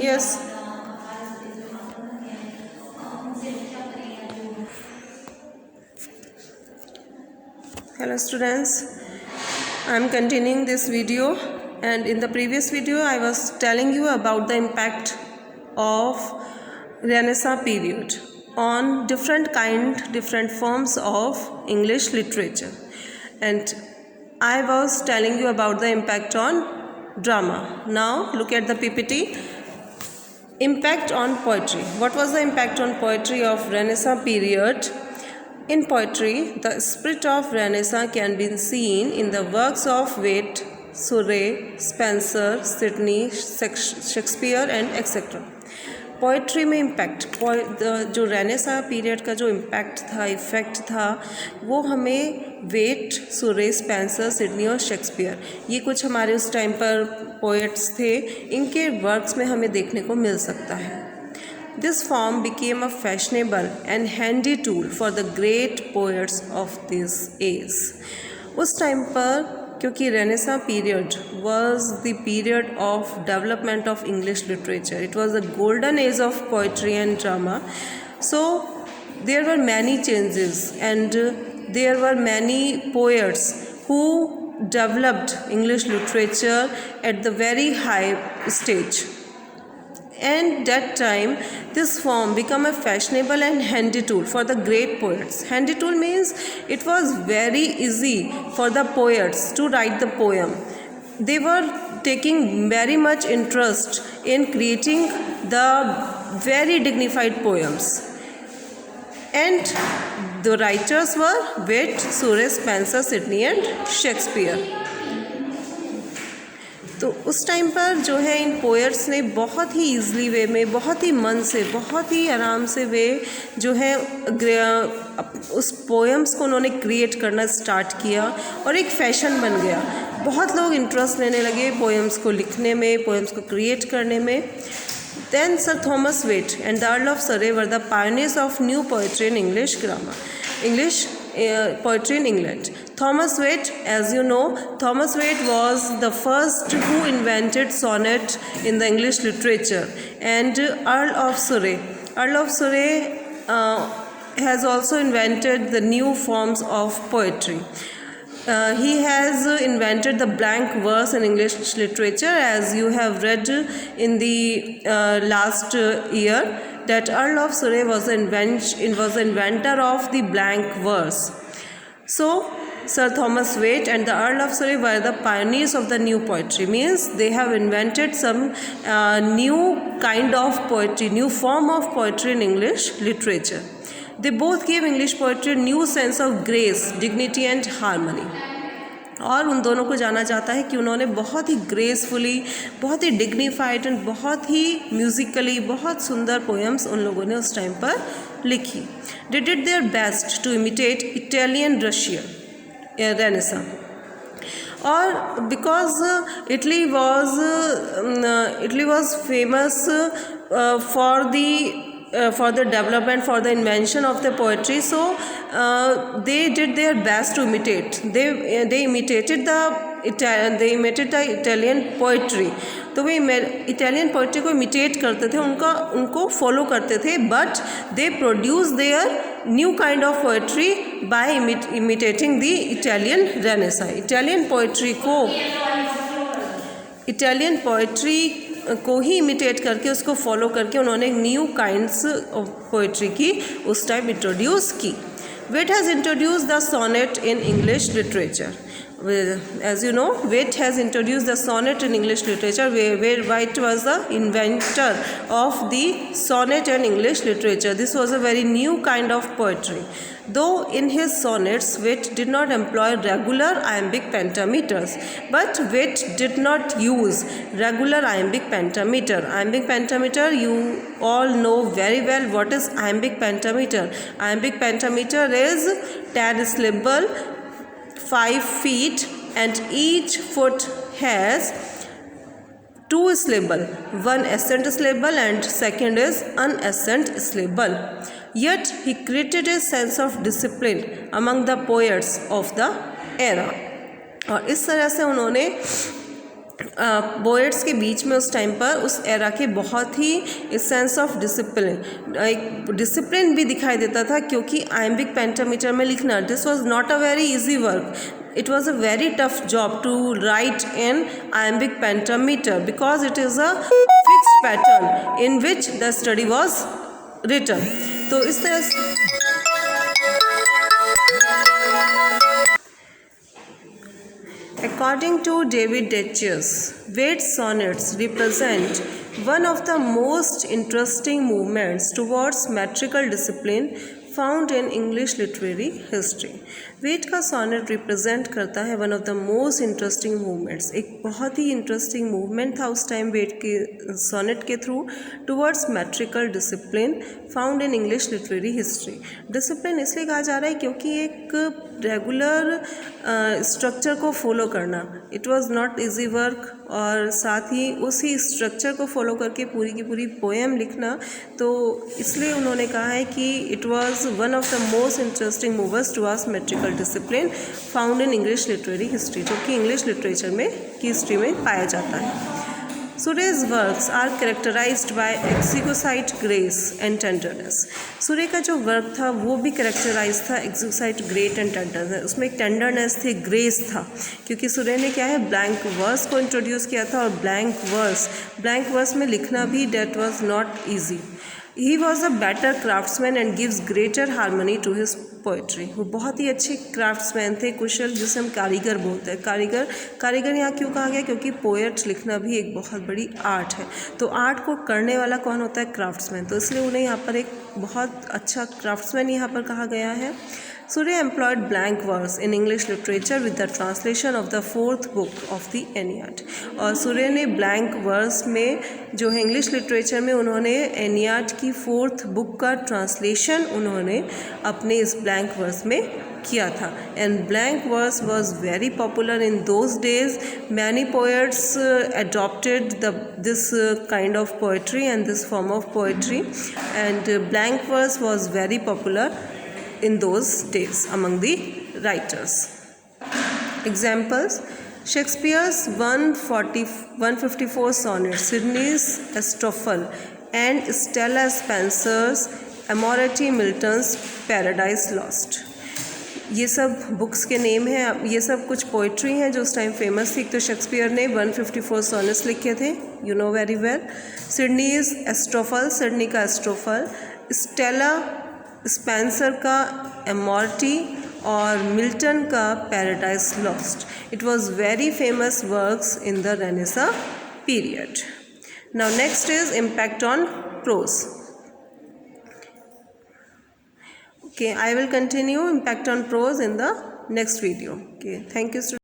Yes. Hello students, I am continuing this video, and in the previous video I was telling you about the impact of Renaissance period on different forms of English literature, and I was telling you about the impact on drama. Now look at the PPT. Impact on poetry. What was the impact on poetry of Renaissance period? In poetry, the spirit of Renaissance can be seen in the works of Wit, Surrey, Spenser, Sidney, Shakespeare and etc. Poetry में impact जो renaissance period का जो impact था, effect था, वो हमें wait, सुरे, Spencer, Sydney और शेक्सपियर, ये कुछ हमारे उस टाइम पर पोएट्स थे, इनके वर्क्स में हमें देखने को मिल सकता है. This form became a fashionable and handy tool for the great poets of this age. उस टाइम पर क्योंकि Renaissance period was the period of development of English literature. It was the golden age of poetry and drama. So there were many changes and there were many poets who developed English literature at the very high stage. And that time this form became a fashionable and handy tool for the great poets. Handy tool means it was very easy for the poets to write the poem. They were taking very much interest in creating the very dignified poems. And the writers were Wit, Surrey, Spenser, Sidney and Shakespeare. तो उस time पर जो है इन poets ने बहुत ही easily वे में, बहुत ही मन से, बहुत ही आराम से वे जो है उस पोएम्स को उन्होंने क्रिएट करना स्टार्ट किया और एक फैशन बन गया. बहुत लोग इंटरेस्ट लेने लगे पोएम्स को लिखने में, पोएम्स को क्रिएट करने में. Then Sir Thomas Wait and the Earl of Surrey were the pioneers of new poetry in English grammar. English poetry in England. Thomas Wait, as you know, Thomas Wait was the first who invented sonnet in the English literature, and Earl of Surrey. Earl of Surrey has also invented the new forms of poetry. He has invented the blank verse in English literature, as you have read in the last year, that Earl of Surrey was the inventor of the blank verse. So Sir Thomas Wait and the Earl of Surrey were the pioneers of the new poetry. Means they have invented some new kind of poetry, new form of poetry in English literature. They both gave English poetry a new sense of grace, dignity and harmony. और उन दोनों को जाना जाता है कि उन्होंने बहुत ही ग्रेसफुली, बहुत ही डिग्निफाइड एंड बहुत ही म्यूज़िकली बहुत सुंदर पोएम्स उन लोगों ने उस टाइम पर लिखी. They did their best to imitate Italian Russian Renaissance. और because Italy was famous for the development, for the invention of the poetry, so they did their best to imitate. They imitated the Italian poetry. तो वे Italian poetry को imitate करते थे, उनको follow करते थे, but they produce their new kind of poetry by imitating the Italian renaissance. Italian poetry को ही इमिटेट करके, उसको फॉलो करके उन्होंने न्यू काइंड्स ऑफ पोइट्री की उस टाइम इंट्रोड्यूस की. Wit has introduced the sonnet in English literature. As you know, Wit has introduced the sonnet in English literature, where Wit was the inventor of the sonnet in English literature. This was a very new kind of poetry. Though in his sonnets, Wit did not employ regular iambic pentameters, but Wit did not use regular iambic pentameter. Iambic pentameter, you all know very well what is iambic pentameter. Iambic pentameter is 10 syllable, 5 feet, and each foot has 2 syllable, one accent syllable and second is unaccent syllable. Yet he created a sense of discipline among the poets of the era. और इस तरह से उन्होंने poets के बीच में उस time पर उस एरा के बहुत ही सेंस ऑफ डिसिप्लिन, एक डिसिप्लिन भी दिखाई देता था, क्योंकि आयम्बिक पेंटामीटर में लिखना this was not a very easy work. It was a very tough job to write in iambic pentameter because it is a fixed pattern in which the study was written. तो इस तरह से according to David Detches, Wade's sonnets represent one of the most interesting movements towards metrical discipline found in English literary history. Wade का sonnet represent करता है one of the most interesting movements. एक बहुत ही interesting movement था उस time वेड के sonnet के through towards metrical discipline found in English literary history. Discipline इसलिए कहा जा रहा है क्योंकि एक रेगुलर स्ट्रक्चर को फॉलो करना, it was not easy work, और साथ ही उसी स्ट्रक्चर को फॉलो करके पूरी की पूरी पोएम लिखना. तो इसलिए उन्होंने कहा है कि it was one of the most interesting movers towards metrical discipline found in English literary history, जो कि इंग्लिश लिटरेचर में की हिस्ट्री में पाया जाता है. Surre's works are characterized by exquisite grace and tenderness. सूर्य का जो वर्क था वो भी कैरेक्टराइज था एक्सक्वाइट ग्रेट एंड टेंडरनेस. उसमें एक टेंडरनेस थी, ग्रेस था, क्योंकि सूर्य ने क्या है ब्लैंक वर्स को इंट्रोड्यूस किया था, और ब्लैंक वर्स में लिखना भी that was not easy. He was a better craftsman and gives greater harmony to his poetry. वो बहुत ही अच्छे क्राफ्ट्समैन थे, कुशल, जिसे हम कारीगर बोलते हैं. कारीगर यहाँ क्यों कहा गया? क्योंकि पोएट्स लिखना भी एक बहुत बड़ी आर्ट है. तो आर्ट को करने वाला कौन होता है? क्राफ्ट्समैन. तो इसलिए उन्हें यहाँ पर एक बहुत अच्छा क्राफ्ट्समैन यहाँ पर कहा गया है. Surya employed blank verse in English literature with the translation of the 4th book of the Aeneid. और सूर्य ने ब्लैंक वर्स में जो है इंग्लिश लिटरेचर में उन्होंने एनियाड की 4th बुक का ट्रांसलेशन उन्होंने अपने इस ब्लैंक वर्स में किया था. And blank verse was very popular in those days. Many poets adopted this kind of poetry and this form of poetry, and blank verse was very popular in those days among the writers. Examples: Shakespeare's 154 sonnets, Sidney's Astrophel, and Stella Spencer's Amorati, Milton's Paradise Lost. ये सब books के name हैं. ये सब कुछ poetry हैं जो उस टाइम फेमस थी. तो शेक्सपियर ने 154 सोनेट्स लिखे थे, you know very well. Sidney's Astrophel, Sidney का एस्ट्रोफल. स्टेला स्पेंसर का एमॉर्टी, और मिल्टन का Paradise Lost. It was very famous works in the Renaissance period. Now next is impact on prose. Okay, I will continue impact on prose in the next video. Okay, thank you.